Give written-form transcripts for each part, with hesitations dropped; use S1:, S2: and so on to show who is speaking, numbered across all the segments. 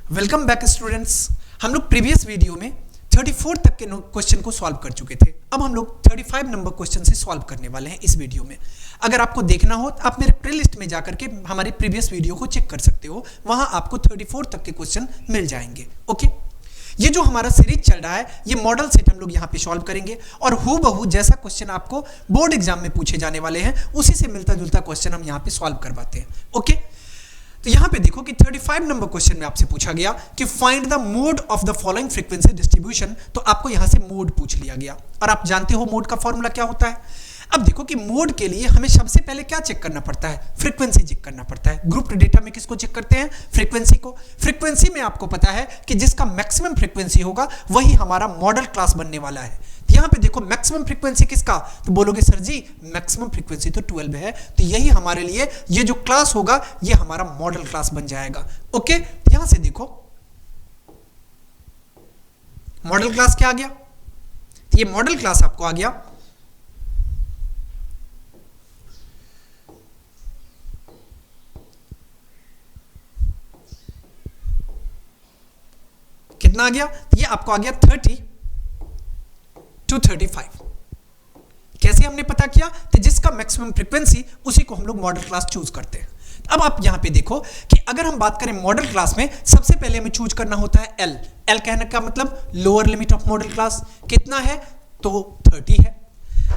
S1: Welcome back students. हम लोग previous video में 34 तक के क्वेश्चन को सॉल्व कर चुके थे। अब हम लोग 35 नंबर क्वेश्चन से सॉल्व करने वाले हैं इस वीडियो में। अगर आपको देखना हो तो आप मेरे प्लेलिस्ट में जाकर के हमारे प्रीवियस वीडियो को चेक कर सकते हो, वहां आपको 34 तक के क्वेश्चन मिल जाएंगे। ओके, ये जो हमारा सीरीज चल रहा है ये मॉडल सेट हम लोग यहाँ पे सॉल्व करेंगे और हूबहू जैसा क्वेश्चन आपको बोर्ड एग्जाम में पूछे जाने वाले हैं उसी से मिलता जुलता क्वेश्चन हम यहाँ पे सॉल्व करवाते हैं। ओके, तो यहाँ पे देखो कि 35 नंबर क्वेश्चन में आपसे पूछा गया कि find the mode of the following frequency distribution. तो आपको यहाँ से मोड पूछ लिया गया और आप जानते हो मोड का फॉर्मूला क्या होता है। अब देखो कि मोड के लिए हमें सबसे पहले क्या चेक करना पड़ता है, फ्रीक्वेंसी चेक करना पड़ता है। ग्रुप डेटा में किसको चेक करते हैं, फ्रीक्वेंसी को। फ्रीक्वेंसी में आपको पता है कि जिसका मैक्सिमम फ्रीक्वेंसी होगा वही हमारा मॉडल क्लास बनने वाला है। यहाँ पे देखो मैक्सिमम फ्रीक्वेंसी किसका, तो बोलोगे सर जी मैक्सिमम फ्रीक्वेंसी तो 12 है, तो यही हमारे लिए ये जो क्लास होगा ये हमारा मॉडल क्लास बन जाएगा। ओके, यहां से देखो मॉडल क्लास क्या आ गया, तो ये मॉडल क्लास आपको आ गया कितना आ गया, तो ये आपको आ गया 30 to 35। कैसे हमने पता किया, तो जिसका मैक्सिमम फ्रीक्वेंसी उसी को हम लोग मॉडल क्लास चूज करते हैं। अब आप यहां पे देखो कि अगर हम बात करें मॉडल क्लास में सबसे पहले हमें चूज करना होता है एल। एल कहने का मतलब lower limit of model class कितना है, तो 30 है।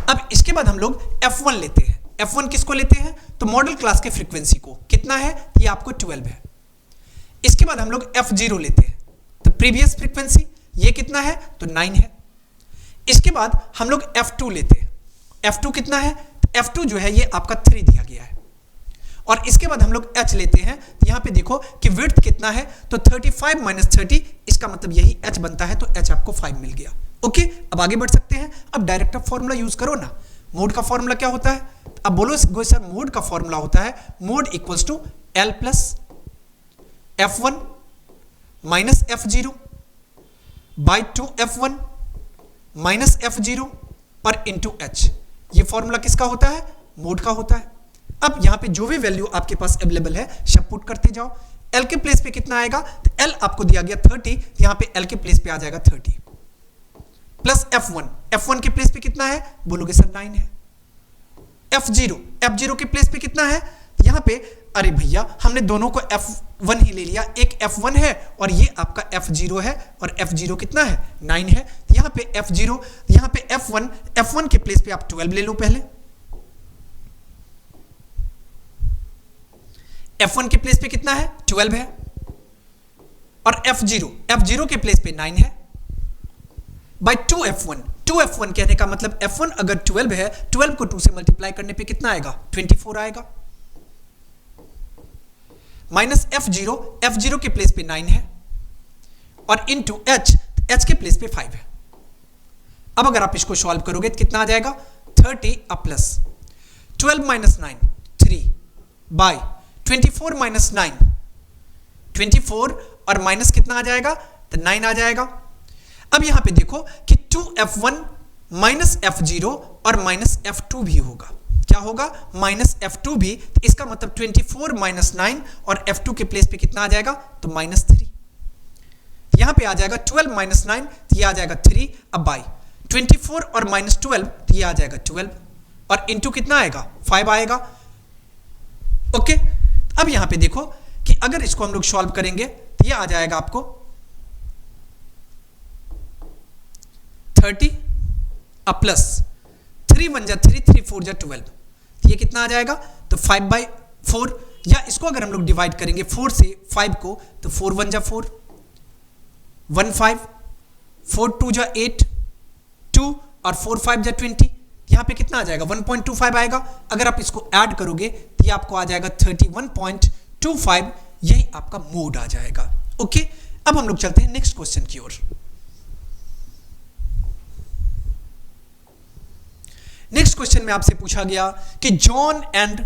S1: अब इसके बाद हम लोग F1 लेते हैं। F1 किसको लेते हैं, तो मॉडल क्लास के फ्रीक्वेंसी को, कितना है, ये आपको 12 है। इसके बाद हम लोग F0 लेते हैं, तो प्रीवियस फ्रीक्वेंसी ये कितना है, तो 9 है। इसके बाद हम लोग F2 लेते हैं। F2 कितना है, तो F2 जो है ये आपका 3 दिया गया है। और इसके बाद हम लोग H लेते हैं, तो यहां पे देखो कि विड्थ कितना है, तो 35 माइनस 30, इसका मतलब यही H बनता है, तो H आपको 5 मिल गया। ओके, अब आगे बढ़ सकते हैं। अब डायरेक्ट फॉर्मूला यूज करो ना। मोड का फॉर्मूला क्या होता है, अब बोलो सर मोड का फॉर्मूला होता है mode equals to L plus F1 minus F0 by 2F1 minus F0 और इंटू H। ये फॉर्मूला किसका होता है, मोड का होता है। अब यहां पे जो भी वैल्यू आपके पास अवेलेबल है सब पुट करते जाओ। L के प्लेस पे कितना आएगा, तो L आपको दिया गया 30, यहां पे L के प्लेस पे आ जाएगा 30 प्लस F1। F1 के प्लेस पे कितना है, बोलोगे सर 9 है। F0 के प्लेस पे कितना है, यहां पे अरे भैया हमने दोनों को F1 ही ले लिया, एक F1 है और ये आपका F0 है, और F0 कितना है, 9 है। यहां पे F0, यहां पे F1 के प्लेस पे आप 12 ले लो पहले। F1 के प्लेस पे कितना है, 12 है, और F0 के प्लेस पे 9 है बाई 2F1 कहने का मतलब F1 अगर 12 है, 12 को 2 से मल्टीप्लाई करने पे कितना आएगा, 24 आएगा, माइनस F0 के प्लेस पे 9 है, और इनटू H के प्लेस पे 5 है। अब अगर आप इसको सॉल्व करोगे तो कितना आ जाएगा, 30 अब प्लस 12 माइनस 9 3 बाई 24 माइनस 9 24 और माइनस कितना आ जाएगा, तो 9 आ जाएगा। अब यहां पे देखो कि 2F1 माइनस F0 और माइनस F2 भी होगा, क्या होगा, माइनस F2 भी, तो इसका मतलब 24 माइनस 9 और F2 के प्लेस पे कितना आ जाएगा, तो माइनस 3। यहां पे आ जाएगा 12 माइनस 9, तो ये आ जाएगा 3, अब बाई 24 और माइनस 12, तो ये आ जाएगा 12, और इंटू कितना आएगा, 5 आएगा। ओके, अब यहां पे देखो कि अगर इसको हम लोग सॉल्व करेंगे तो ये आ जाएगा आपको 30 अब प्लस 3 1 जा 3 3 4 जा 12, ये कितना आ जाएगा, तो 5/4, या इसको अगर हम लोग डिवाइड करेंगे 4 से 5 को, तो 4 1 जा 4 1 5 4 2 जा 8 2 और 4 5 जा 20, यहां पे कितना आ जाएगा, 1.25 आएगा। अगर आप इसको ऐड करोगे तो ये आपको आ जाएगा 31.25, यही आपका मोड आ जाएगा। ओके, अब हम लोग चलते हैं नेक्स्ट क्वेश्चन की ओर। नेक्स्ट क्वेश्चन में आपसे पूछा गया कि John and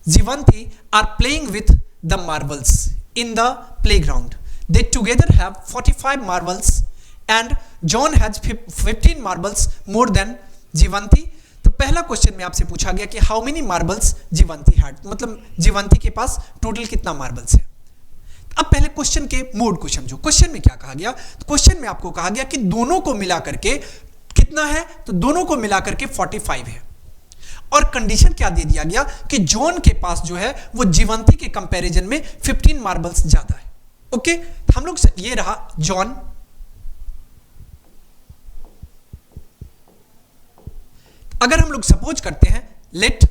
S1: Jeevanti are playing with the marbles in the playground. They together have 45 marbles and John has 15 marbles more than Jeevanti. तो पहला क्वेश्चन में आपसे पूछा गया कि how many marbles Jeevanti had, मतलब जीवंती के पास टोटल कितना मार्बल्स है। अब पहले क्वेश्चन के मोड को समझो। क्वेश्चन में क्या कहा गया? तो क्वेश्चन में आपको कहा गया कि दोनों को मिला करके कितना है? तो दोनों को मिला करके 45 है। और कंडीशन क्या दे दिया गया कि जॉन के पास जो है वो जीवंती के कंपैरिजन में 15 मार्बल्स ज्यादा है। ओके, हम लोग ये रहा जॉन, अगर हम लोग सपोज करते हैं लेट,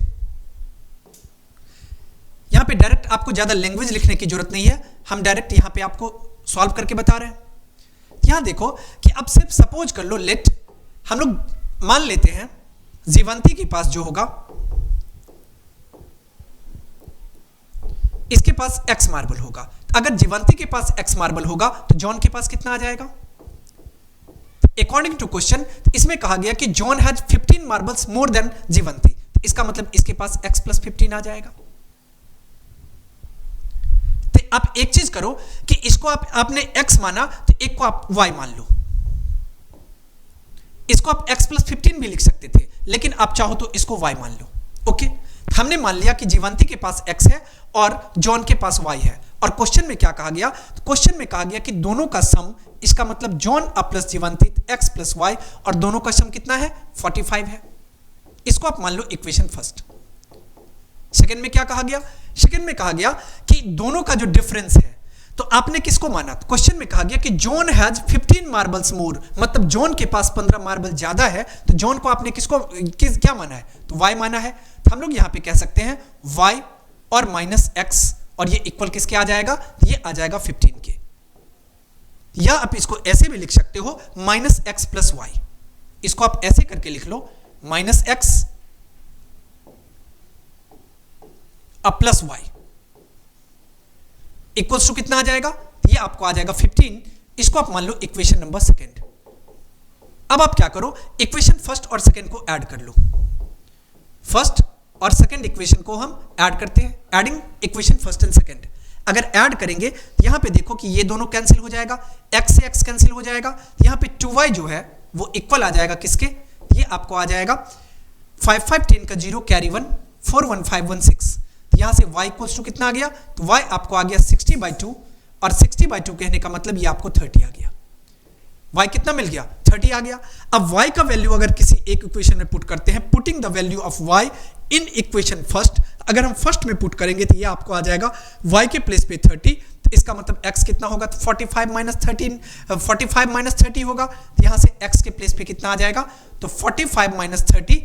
S1: यहां पे डायरेक्ट आपको ज्यादा लैंग्वेज लिखने की जरूरत नहीं है, हम डायरेक्ट यहां पे आपको सॉल्व करके बता रहे हैं। यहां देखो कि अब सिर्फ सपोज कर लो लेट, हम लोग मान लेते हैं जीवंती के पास जो होगा इसके पास x मार्बल होगा। अगर जीवंती के पास x मार्बल होगा तो जॉन के पास कितना आ जाएगा? अकॉर्डिंग टू क्वेश्चन इसमें कहा गया कि John has 15 marbles more than Jeevanti, इसका मतलब इसके पास x प्लस 15 आ जाएगा। तो आप एक चीज करो कि इसको आपने x माना तो एक को आप y मान लो, इसको आप x प्लस 15 भी लिख सकते थे, लेकिन आप चाहो तो इसको y मान लो। ओके, हमने मान लिया कि जीवंती के पास x है और जॉन के पास y है। और क्वेश्चन में क्या कहा गया? तो क्वेश्चन में कहा गया कि दोनों का सम, इसका मतलब John plus Jeevanti x plus y, और दोनों का सम कितना है? 45 है। इसको आप मान लो इक्वेशन फर्स्ट। सेकंड में क्या कहा गया? सेकंड में कहा गया कि दोनों का जो डिफरेंस है, तो आपने किसको माना? तो क्वेश्चन में कहा गया कि जॉन हैज 15 मार्बल्स मोर, मतलब जॉन के पास 15 मार्बल ज्यादा है, तो जॉन को आपने क्या माना है? तो y माना है। तो हम लोग यहां पे कह सकते हैं y और माइनस x, और ये इक्वल किसके आ जाएगा? ये आ जाएगा 15 के। या आप इसको ऐसे भी लिख सकते हो माइनस x प्लस y, इसको आप ऐसे करके लिख लो minus x plus y equals to कितना आ जाएगा? ये आपको आ जाएगा 15। इसको आप मान लो इक्वेशन नंबर सेकेंड। अब आप क्या करो, इक्वेशन फर्स्ट और सेकेंड को ऐड कर लो। फर्स्ट और सेकेंड इक्वेशन को हम ऐड करते हैं, adding equation first and second. अगर ऐड करेंगे तो यहां पे देखो कि ये दोनों कैंसिल हो जाएगा, x से x कैंसिल हो जाएगा, यहां पे 2y जो है वो इक्वल आ जाएगा किसके? ये आपको आ जाएगा 5 5 10 का 0 कैरी 1 4 1 5 1 6। यहां से y इक्वल्स टू कितना आ गया? तो y आपको आ गया 60/2, और 60/2 कहने का मतलब ये आपको 30 आ गया। y कितना मिल गया? 30 आ गया। अब y का वैल्यू अगर किसी एक इक्वेशन में पुट करते हैं, putting the value of y in equation first, अगर हम फर्स्ट में पुट करेंगे तो ये आपको आ जाएगा y के प्लेस पे 30, तो इसका मतलब x कितना होगा? तो 45 माइनस 30 होगा। तो यहां से x के प्लेस पे कितना आ जाएगा? तो 45 माइनस 30,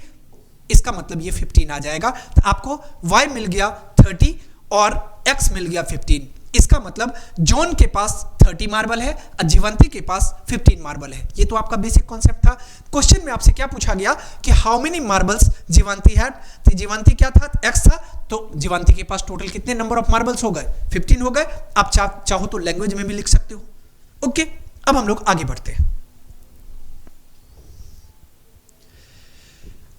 S1: इसका मतलब ये 15 आ जाएगा। तो आपको y मिल गया 30 और x मिल गया 15। इसका मतलब जॉन के पास 30 मार्बल है और जीवंती के पास 15 मार्बल है। ये तो आपका बेसिक कॉन्सेप्ट था। क्वेश्चन में आपसे क्या पूछा गया कि how many marbles Jeevanti had? तो जीवंती क्या था? x था, तो जीवंती के पास टोटल कितने नंबर ऑफ मार्बल्स हो गए? 15 हो गए। आप चाहो तो लैंग्वेज में भी लिख सकते हो। ओके, अब हम लोग आगे बढ़ते हैं।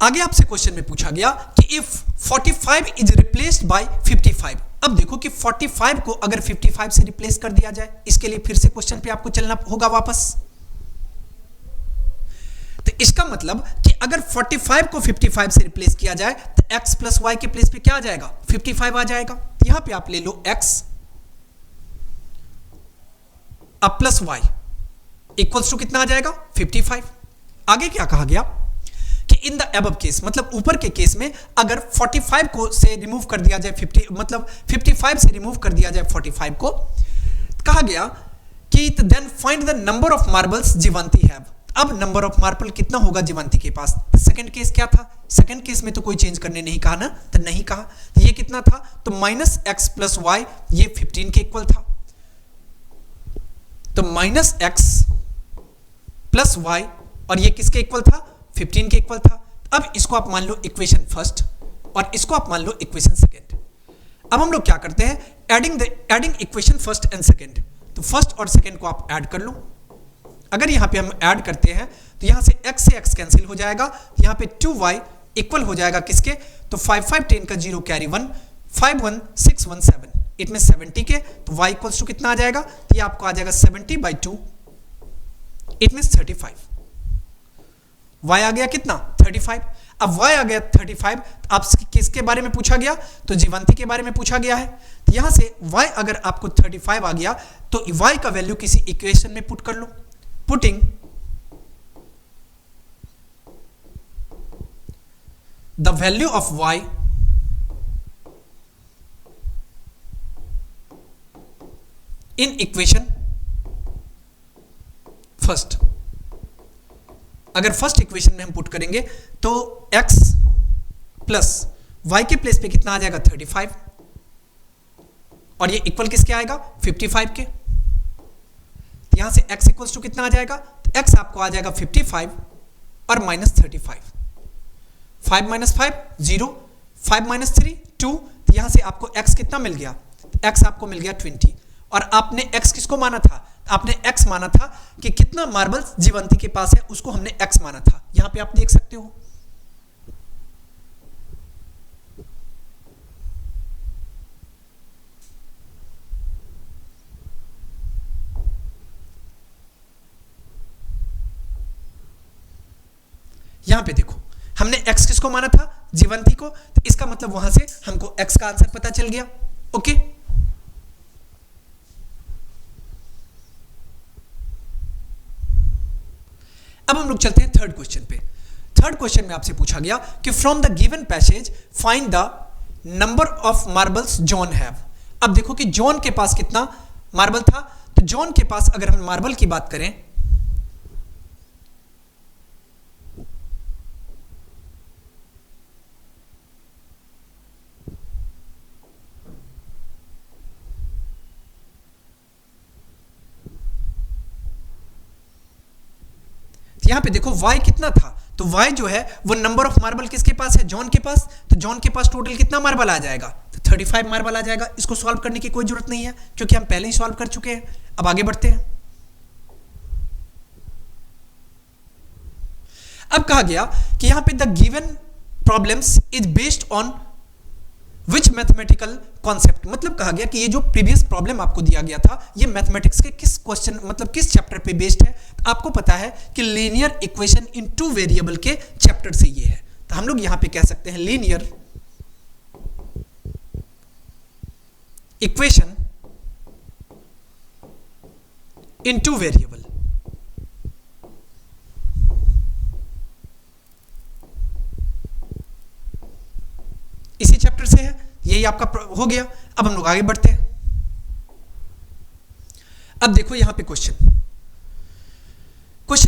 S1: आगे आपसे क्वेश्चन में पूछा गया कि इफ 45 इज रिप्लेस्ड बाय 55। अब देखो कि 45 को अगर 55 से रिप्लेस कर दिया जाए, इसके लिए फिर से क्वेश्चन पे आपको चलना होगा वापस। तो इसका मतलब कि अगर 45 को 55 से रिप्लेस किया जाए तो x प्लस y के प्लेस पे क्या आ जाएगा? 55 आ जाएगा। यहां पे आप ले लो x अब प्लस y इक्वल्स टू कितना आ जाएगा? 55। आगे क्या कहा गया कि इन द अबव केस, मतलब ऊपर के केस में अगर 45 को से रिमूव कर दिया जाए 55 से रिमूव कर दिया जाए 45 को, कहा गया कि then find the number of marbles Jeevanti have. अब नंबर ऑफ मार्बल कितना होगा जीवंती के पास? सेकंड केस क्या था? सेकंड केस में तो कोई चेंज करने नहीं कहा ना, तो नहीं कहा। तो ये कितना था? तो माइनस x प्लस y, ये 15 के इक्वल था। तो माइनस x प्लस y, और ये किसके इक्वल था? 15 के इक्वल था। अब इसको आप मान लो इक्वेशन फर्स्ट और इसको आप मान लो इक्वेशन सेकंड। अब हम लोग क्या करते हैं? Adding equation first and second. तो फर्स्ट और सेकंड को आप ऐड कर लो। अगर यहां पे हम ऐड करते हैं तो यहां से x कैंसिल हो जाएगा, यहां पे 2y इक्वल हो जाएगा किसके? तो 5 5 10 का 0 कैरी 1 5 1 6 1 7, इट में 70 के। तो y इक्वल्स टू कितना आ जाएगा? तो ये आपको आ जाएगा 70/2, इट मींस 35। y आ गया कितना? 35। अब y आ गया 35। अब किसके बारे में पूछा गया? तो जीवंती के बारे में पूछा गया है। यहां से y अगर आपको 35 आ गया तो y का वैल्यू किसी इक्वेशन में पुट कर लो। Putting the value of y in equation first. अगर फर्स्ट इक्वेशन में हम पुट करेंगे तो x प्लस y के प्लेस पे कितना आ जाएगा 35 और ये इक्वल किसके आएगा 55 के। यहां से x इक्वल्स टू कितना आ जाएगा, तो x आपको आ जाएगा 55 और माइनस 35। 5 माइनस 5 0, 5 माइनस 3 2, तो यहां से आपको x कितना मिल गया, x आपको मिल गया 20। और आपने x किसको माना था, आपने x माना था कि कितना मार्बल जीवंती के पास है उसको हमने x माना था। यहां पे आप देख सकते हो। यहां पे देखो हमने x किसको माना था, जीवंती को, तो इसका मतलब वहां से हमको x का आंसर पता चल गया। ओके, अब हम लोग चलते हैं थर्ड क्वेश्चन पे। थर्ड क्वेश्चन में आपसे पूछा गया कि from the given passage find the number of marbles John have. अब देखो कि जॉन के पास कितना मार्बल था, तो जॉन के पास अगर हम मार्बल की बात करें यहां पे देखो y कितना था, तो y जो है वो नंबर ऑफ मार्बल किसके पास है, जॉन के पास। तो जॉन के पास टोटल कितना मार्बल आ जाएगा, तो 35 मार्बल आ जाएगा। इसको सॉल्व करने की कोई जरूरत नहीं है क्योंकि हम पहले ही सॉल्व कर चुके हैं। अब आगे बढ़ते हैं। अब कहा गया कि यहां पे the given problems is based on which mathematical concept, मतलब कहा गया कि ये जो प्रीवियस प्रॉब्लम आपको दिया गया था ये मैथमेटिक्स के किस क्वेश्चन मतलब किस चैप्टर पे बेस्ड है। तो आपको पता है कि linear equation in two variable के चैप्टर से ये है। तो हम लोग यहां पे कह सकते हैं linear equation in two variable. इसी चैप्टर से है, यही आपका हो गया। अब हम लोग आगे बढ़ते हैं। अब देखो यहां पे क्वेश्चन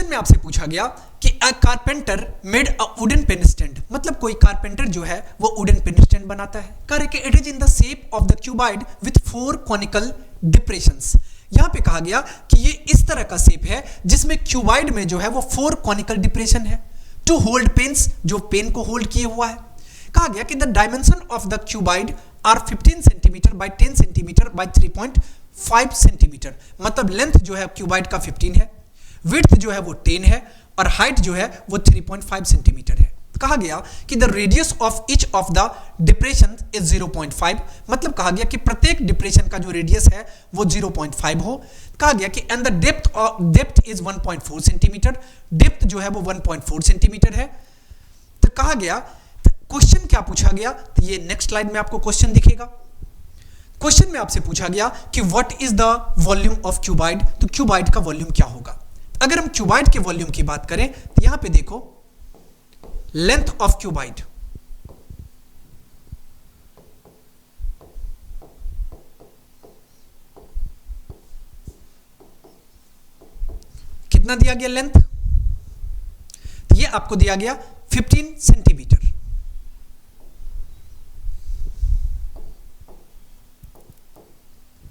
S1: में आपसे पूछा गया कि a carpenter made a wooden pen stand, मतलब कोई कारपेंटर जो है वो वुडन पेन स्टैंड बनाता है। कह रहे कि it is in the shape of the cuboid with 4 conical depressions. यहां पे कहा गया कि ये इस तरह का शेप है जिसमें क्यूबाइड में जो है वो 4 कॉनिकल डिप्रेशन है टू होल्ड पेन्स, जो पेन को होल्ड किए हुआ है। कहा गया कि the dimension of the cuboid are 15 centimetre by 10 centimetre by 3.5 centimetre, मतलब लेंथ जो है क्यूबाइड का 15 है, विड्थ जो है वो 10 है और हाइट जो है वो 3.5 सेंटीमीटर है। कहा गया कि the radius of each of the depression is 0.5, मतलब कहा गया कि प्रत्येक डिप्रेशन का जो रेडियस है वो 0.5 हो। कहा गया कि and the depth is 1.4 centimetre, depth जो है वो 1.4 सेंटीमीटर है। तो कहा गया क्वेश्चन क्या पूछा गया, तो ये नेक्स्ट स्लाइड में आपको क्वेश्चन दिखेगा। क्वेश्चन में आपसे पूछा गया कि what is the volume of cuboid, तो क्यूबाइड का वॉल्यूम क्या होगा। अगर हम क्यूबाइड के वॉल्यूम की बात करें तो यहां पे देखो लेंथ ऑफ क्यूबाइड, कितना दिया गया लेंथ, तो ये आपको दिया गया 15 सेंटीमीटर।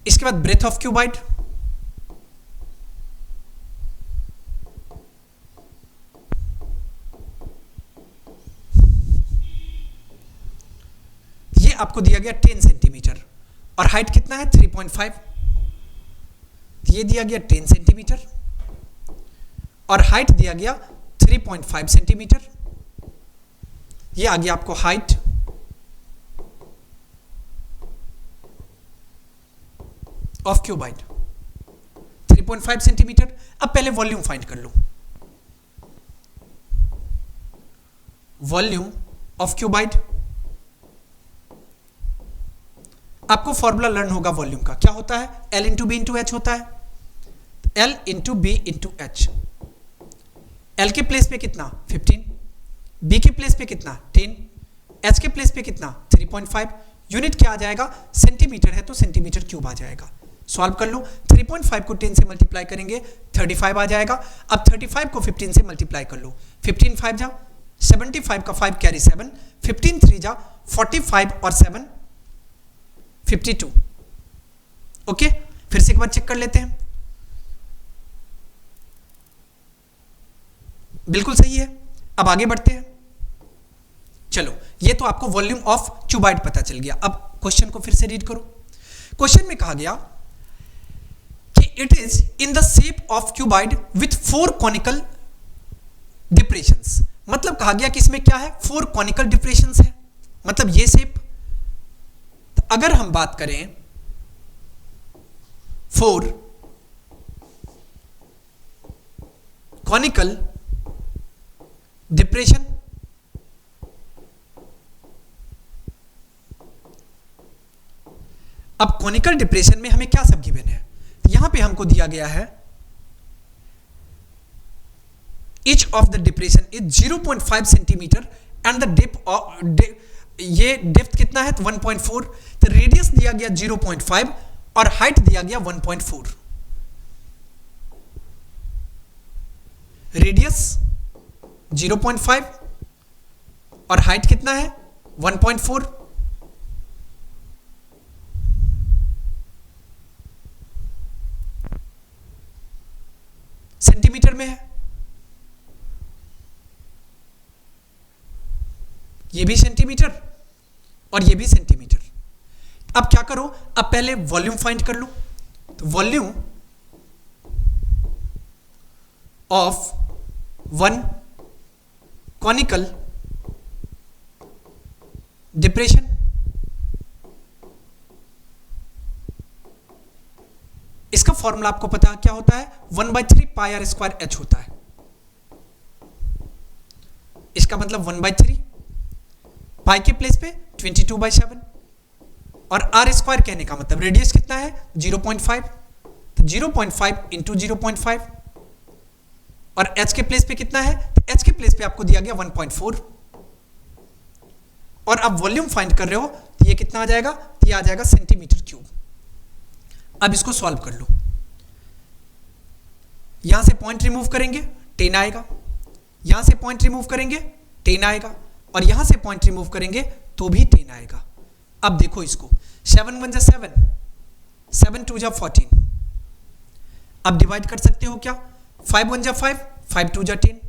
S1: इसके बाद ब्रेथ ऑफ क्यूबाइड, ये आपको दिया गया 10 सेंटीमीटर और हाइट कितना है 3.5, ये दिया गया 10 सेंटीमीटर और हाइट दिया गया 3.5 सेंटीमीटर। ये आ गया आपको हाइट ऑफ क्यूबाइड 3.5 सेंटीमीटर। अब पहले वॉल्यूम फाइंड कर लो। वॉल्यूम ऑफ क्यूबाइड, आपको फॉर्मूला लर्न होगा वॉल्यूम का, क्या होता है, L into B into H होता है, L into B into H. L के प्लेस पे कितना 15, B के प्लेस पे कितना 10, H के प्लेस पे कितना 3.5, यूनिट क्या आ जाएगा, सेंटीमीटर है तो सेंटीमीटर क्यूब आ जाएगा। सॉल्व कर लो, 3.5 को 10 से मल्टीप्लाई करेंगे 35 आ जाएगा। अब 35 को 15 से मल्टीप्लाई कर लो, 15 5 जा 75 का 5 कैरी 7, 15 3 जा 45 और 7 52। ओके, फिर से एक बार चेक कर लेते हैं, बिल्कुल सही है। अब आगे बढ़ते हैं, चलो ये तो आपको वॉल्यूम ऑफ क्यूबाइड पता चल गया। अब क्वेश्चन को फिर से रीड करो। क्वेश्चन में कहा गया कि it is in the shape of cuboid with 4 conical depressions. मतलब कहा गया कि इसमें क्या है, 4 कॉनिकल डिप्रेशंस है, मतलब ये शेप। तो अगर हम बात करें 4 कॉनिकल डिप्रेशन, अब कॉनिकल डिप्रेशन में हमें क्या सब गिवन है, तो यहां पे हमको दिया गया है each of the depression is 0.5 centimetre and the depth ये डेप्थ कितना है, तो 1.4, तो रेडियस दिया गया 0.5 और हाइट दिया गया 1.4। रेडियस 0.5 और हाइट कितना है 1.4। सेंटीमीटर में है, ये भी सेंटीमीटर और ये भी सेंटीमीटर। अब क्या करो, अब पहले वॉल्यूम फाइंड कर लो। तो वॉल्यूम ऑफ 1 कॉनिकल डिप्रेशन, इसका फॉर्मूला आपको पता क्या होता है, 1/3 पाई आर स्क्वायर एच होता है। इसका मतलब 1/3 पाई के प्लेस पे 22/7 और आर स्क्वायर कहने का मतलब रेडियस कितना है 0.5, तो 0.5 इंटू 0.5 और एच के प्लेस पे कितना है, तो एच के प्लेस पे आपको दिया गया 1.4 और अब वॉल्यूम फाइंड कर रहे हो तो ये कितना आ जाएगा, तो ये आ जाएगा सेंटीमीटर क्यूब। अब इसको सॉल्व कर लो, यहां से पॉइंट रिमूव करेंगे 10 आएगा, यहां से पॉइंट रिमूव करेंगे 10 आएगा और यहां से पॉइंट रिमूव करेंगे तो भी 10 आएगा। अब देखो इसको, 7 1 जा 7, 7 2 जा 14। अब डिवाइड कर सकते हो क्या, 5 1 जा 5, 5 2 जा 10,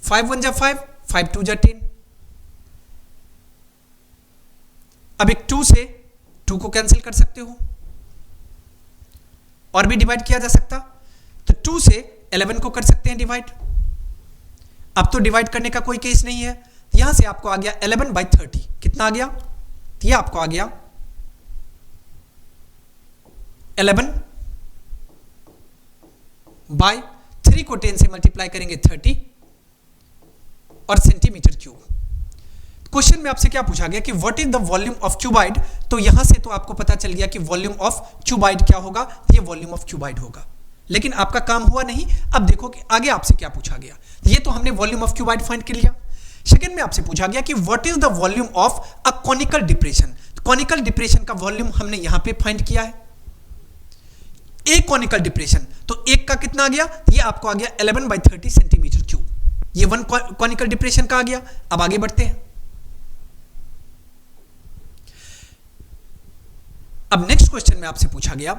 S1: 5 1 जा 5, 5 2 जा 10। अब एक 2 से 2 को कैंसिल कर सकते हो और भी डिवाइड किया जा सकता, तो 2 से 11 को कर सकते हैं डिवाइड। अब तो डिवाइड करने का कोई केस नहीं है, यहां से आपको आ गया 11/30, कितना आ गया, तो ये आपको आ गया 11/3 को 10 से मल्टीप्लाई करेंगे 30 और सेंटीमीटर क्यूब। क्वेश्चन में आपसे क्या पूछा गया कि what is the volume of cuboid, तो यहां से तो आपको पता चल गया कि वॉल्यूम ऑफ क्यूबाइड क्या होगा, ये वॉल्यूम ऑफ क्यूबाइड होगा। लेकिन आपका काम हुआ नहीं, अब देखो कि आगे आपसे क्या पूछा गया। ये तो हमने वॉल्यूम ऑफ क्यूबाइड फाइंड कर लिया। सेकंड में आपसे पूछा गया कि what is the volume of a conical depression. Conical depression का वॉल्यूम हमने यहां पे फाइंड किया है, एक कॉनिकल डिप्रेशन, तो एक का कितना आ गया, ये आपको आ गया 11/30 सेंटीमीटर क्यूब। ये 1 कॉनिकल डिप्रेशन का आ गया। अब आगे बढ़ते हैं। अब नेक्स्ट क्वेश्चन में आपसे पूछा गया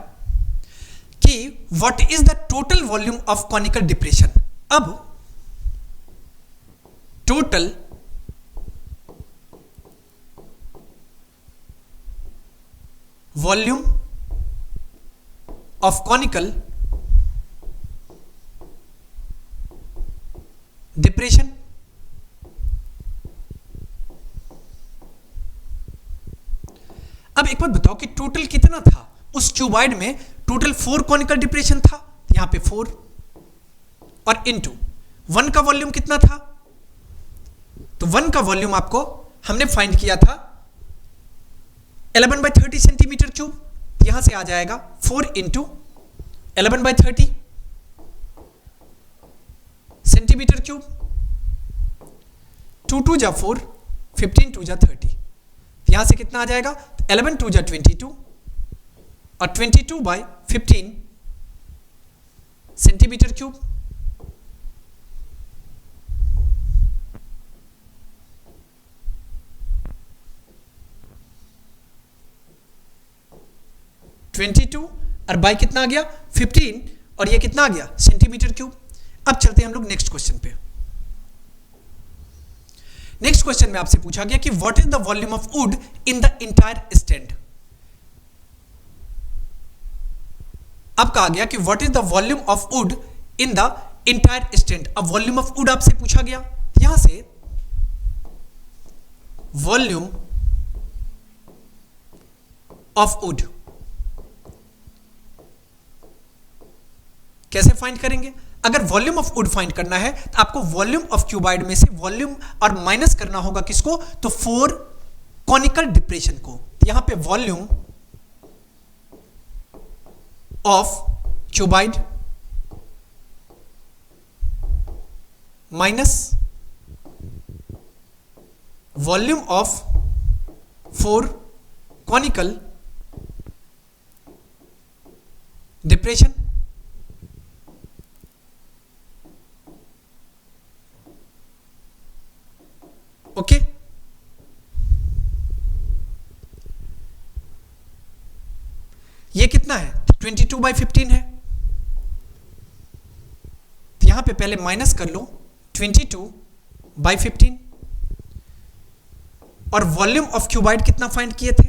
S1: कि what is the total volume of conical depression. अब total volume of conical depression, अब एक बात बताओ कि टोटल कितना था उस क्यूबाइड में, टोटल 4 कॉनिकल डिप्रेशन था, यहां पे 4 और इनटू 1 का वॉल्यूम कितना था, तो 1 का वॉल्यूम आपको हमने फाइंड किया था 11/30 सेंटीमीटर क्यूब, यहां से आ जाएगा 4 इंटू 11/30 सेंटीमीटर क्यूब, 2 2 जा 4, 15 2 जा 30, यहां से कितना आ जाएगा 11 2 जा 22 और 22/15 सेंटीमीटर क्यूब। और बाई कितना आ गया 15 और ये कितना आ गया सेंटीमीटर क्यूब। अब चलते हैं हम लोग नेक्स्ट क्वेश्चन पे। नेक्स्ट क्वेश्चन में आपसे पूछा गया कि what is the volume of would in the entire stand. अब कहा गया कि what is the volume of would in the entire stand. अब वॉल्यूम ऑफ वुड आपसे पूछा गया, यहां से वॉल्यूम ऑफ वुड कैसे फाइंड करेंगे। अगर वॉल्यूम ऑफ वुड फाइंड करना है तो आपको वॉल्यूम ऑफ क्यूबाइड में से वॉल्यूम और माइनस करना होगा किसको, तो 4 कॉनिकल डिप्रेशन को। यहां पे volume of cuboid minus volume of 4 conical depression. Okay ये कितना है 22/15 है, तो यहां पे पहले माइनस कर लो 22/15 और वॉल्यूम ऑफ क्यूबाइड कितना फाइंड किए थे,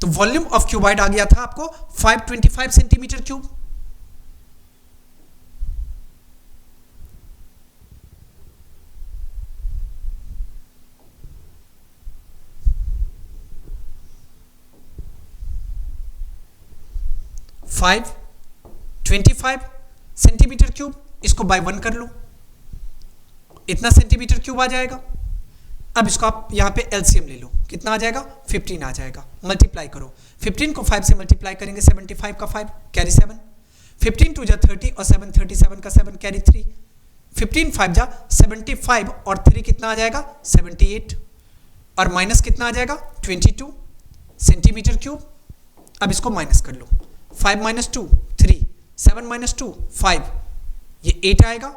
S1: तो वॉल्यूम ऑफ क्यूबाइड आ गया था आपको 525 centimetre cube. Five 25 centimetre cube, इसको बाय 1 कर लो, इतना सेंटीमीटर क्यूब आ जाएगा। अब इसको आप यहां पे एलसीएम ले लो, कितना आ जाएगा 15 आ जाएगा। मल्टीप्लाई करो, 15 को 5 से मल्टीप्लाई करेंगे 75 का 5 कैरी 7, 15 2 जा 30 और 7 37 का 7 कैरी 3, 15 5 जा 75 और 3 कितना आ जाएगा 78 और माइनस कितना आ जाएगा 22 सेंटीमीटर क्यूब। अब इसको माइनस कर लो, 5 - 2 3, 7 - 2 5, ये 8 आएगा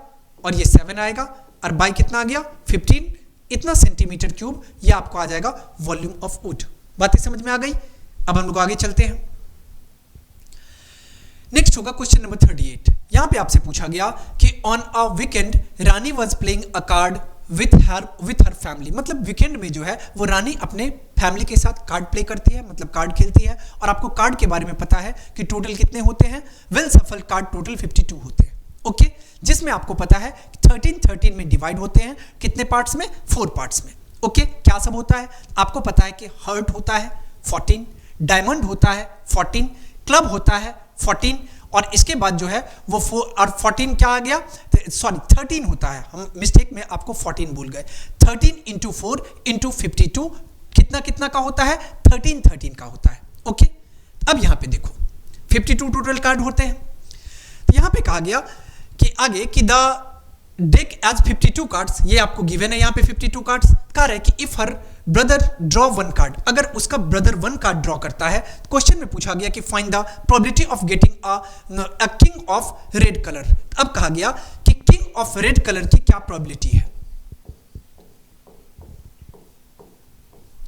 S1: और ये 7 आएगा और बाई कितना आ गया 15, इतना सेंटीमीटर क्यूब। ये आपको आ जाएगा वॉल्यूम ऑफ वुड। बातें समझ में आ गई। अब हम लोग आगे चलते हैं। नेक्स्ट होगा क्वेश्चन नंबर 38। यहां पे आपसे पूछा गया कि on a weekend Rani was playing a card with her family. मतलब वीकेंड में जो है वो रानी अपने फैमिली के साथ कार्ड प्ले करती है, मतलब कार्ड खेलती है। और आपको कार्ड के बारे में पता है कि टोटल कितने होते हैं, वेल सफल कार्ड टोटल 52 होते हैं। ओके, जिसमें आपको पता है 13 में डिवाइड होते हैं, कितने पार्ट्स में 4 पार्ट्स में। ओके, क्या सब होता है आपको पता है कि हर्ट होता है 14, डायमंड होता है 14, क्लब होता है 14 और इसके बाद जो है वो 4 और 14 क्या आ गया, सॉरी 13 होता है, हम मिस्टेक में आपको 14 भूल गए। 13 × 4 × 52 कितना कितना का होता है 13 का होता है। ओके, अब यहां पे देखो 52 टोटल कार्ड होते हैं। तो यहां पे कहा गया कि आगे कि द डेक एज 52 कार्ड्स, ये आपको गिवन है यहां पे 52 कार्ड्स। कह रहा है कि if her brother draw 1 card, अगर उसका ब्रदर 1 कार्ड ड्रॉ करता है, क्वेश्चन में पूछा गया कि find the probability of getting a king of red colour. अब कहा गया कि किंग ऑफ रेड कलर की क्या प्रोबेबिलिटी है,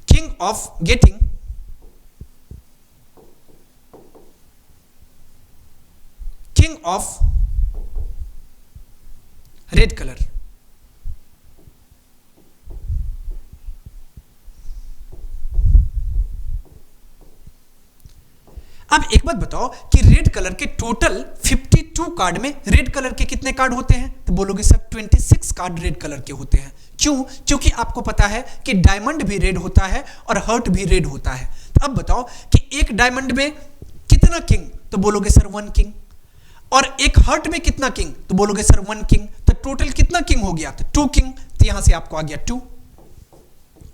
S1: king of getting king of red colour. अब एक बात बताओ कि रेड कलर के टोटल 52 कार्ड में रेड कलर के कितने कार्ड होते हैं, तो बोलोगे सर 26 कार्ड रेड कलर के होते हैं। क्यों? क्योंकि आपको पता है कि डायमंड भी रेड होता है और हर्ट भी रेड होता है। तो अब बताओ कि एक डायमंड में कितना किंग, तो बोलोगे सर 1 किंग, और एक हर्ट में कितना किंग, तो बोलोगे सर 1 किंग। तो टोटल कितना किंग हो गया? तो 2 किंग, तो यहां से आपको आ गया 2।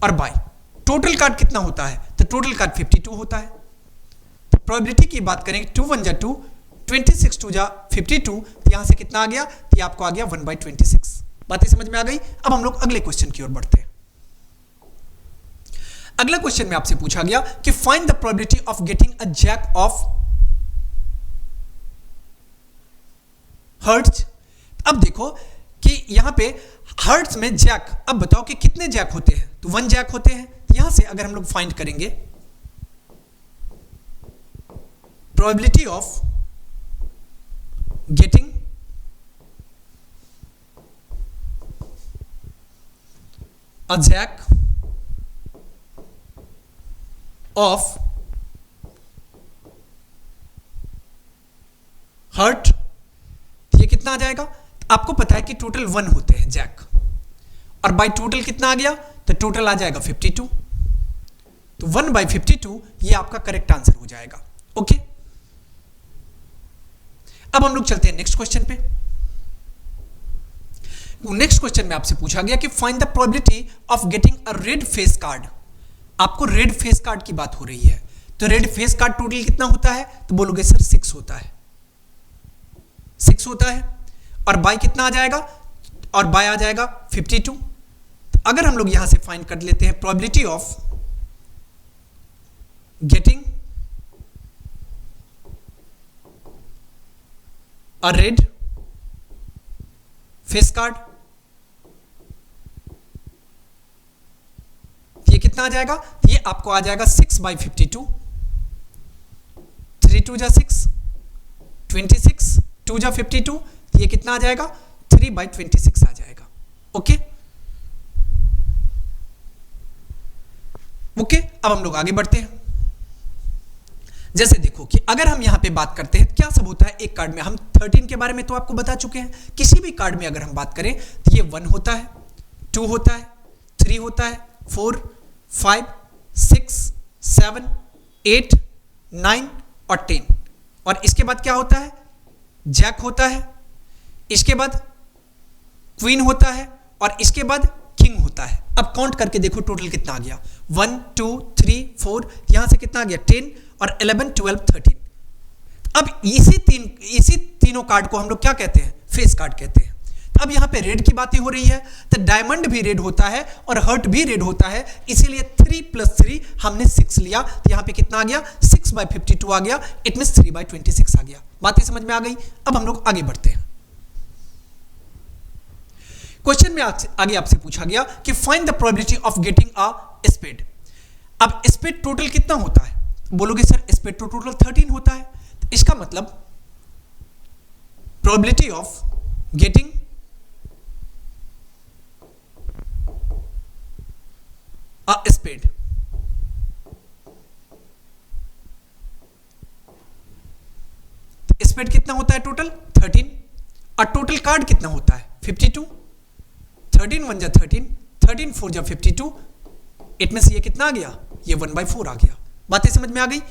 S1: और बाय टोटल कार्ड कितना होता है? तो टोटल कार्ड 52 होता है। तो प्रोबेबिलिटी की बात करें 2 1 जा 2, 26 2 जा 52, तो यहां से कितना आ गया? तो ये आपको आ गया 1/26। बातें समझ में आ गई? अब हम लोग अगले क्वेश्चन की ओर बढ़ते हैं। अगला क्वेश्चन में आपसे पूछा गया कि find the probability of getting a jack of hearts. अब देखो कि यहां पे हर्ट्ज में जैक, अब बताओ कि कितने जैक होते हैं? तो 1 जैक होते हैं। तो यहां से अगर हम लोग फाइंड करेंगे probability of getting a jack of heart, ये कितना आ जाएगा? आपको पता है कि टोटल 1 होते हैं जैक, और बाय टोटल कितना आ गया? तो टोटल आ जाएगा 52। तो 1/52 ये आपका करेक्ट आंसर हो जाएगा। ओके, अब हम लोग चलते हैं नेक्स्ट क्वेश्चन पे। नेक्स्ट क्वेश्चन में आपसे पूछा गया कि find the probability of getting a red face card. आपको रेड फेस कार्ड की बात हो रही है। तो रेड फेस कार्ड टोटल कितना होता है? तो बोलोगे सर 6 होता है, 6 होता है। और बाय कितना आ जाएगा? और बाय आ जाएगा 52। अगर हम लोग यहां से फाइंड कर लेते हैं probability of getting a red face card, ये कितना आ जाएगा? ये आपको आ जाएगा 6/52। 3 2 जा 6, 26 2 जा 52, ये कितना आ जाएगा? 3/26 आ जाएगा। ओके ओके, अब हम लोग आगे बढ़ते हैं। जैसे देखो कि अगर हम यहां पे बात करते हैं क्या सब होता है एक कार्ड में, हम 13 के बारे में तो आपको बता चुके हैं। किसी भी कार्ड में अगर हम बात करें तो ये 1 होता है, 2 होता है, 3 होता है, 4 5 6 7 8 9 और 10। और इसके बाद क्या होता है? जैक होता है, इसके बाद क्वीन होता है, और इसके बाद किंग होता है। अब काउंट करके देखो टोटल कितना आ गया? 1 2 3 4, यहां से कितना आ गया? 10 और 11 12 13। अब इसी तीनों कार्ड को हम लोग क्या कहते हैं? फेस कार्ड कहते हैं। अब यहां पे रेड की बातें हो रही है, तो डायमंड भी रेड होता है और हर्ट भी रेड होता है, इसीलिए 3 + 3 हमने 6 लिया। तो यहां पे कितना आ गया? 6/52 आ गया। इट मींस 3/26 आ गया। बातें समझ में आ गई? अब हम लोग आगे बढ़ते हैं। क्वेश्चन में आगे आपसे पूछा गया कि find the probability of getting a spade. अब स्पेड टोटल कितना होता है? बोलोगे सर स्पेड तो टोटल 13 होता है। तो इसका मतलब probability of getting a spade, spade कितना होता है? टोटल 13। और टोटल कार्ड कितना होता है? 52। 13 1 जा 13, 13 4 जा 52। इट मींस ये कितना आ गया? ये 1/4 आ गया। बातें समझ में आ गई?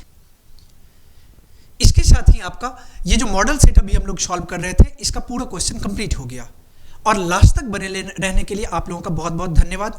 S1: इसके साथ ही आपका ये जो मॉडल सेट अभी हम लोग सॉल्व कर रहे थे, इसका पूरा क्वेश्चन कंप्लीट हो गया। और लास्ट तक बने रहने के लिए आप लोगों का बहुत बहुत धन्यवाद।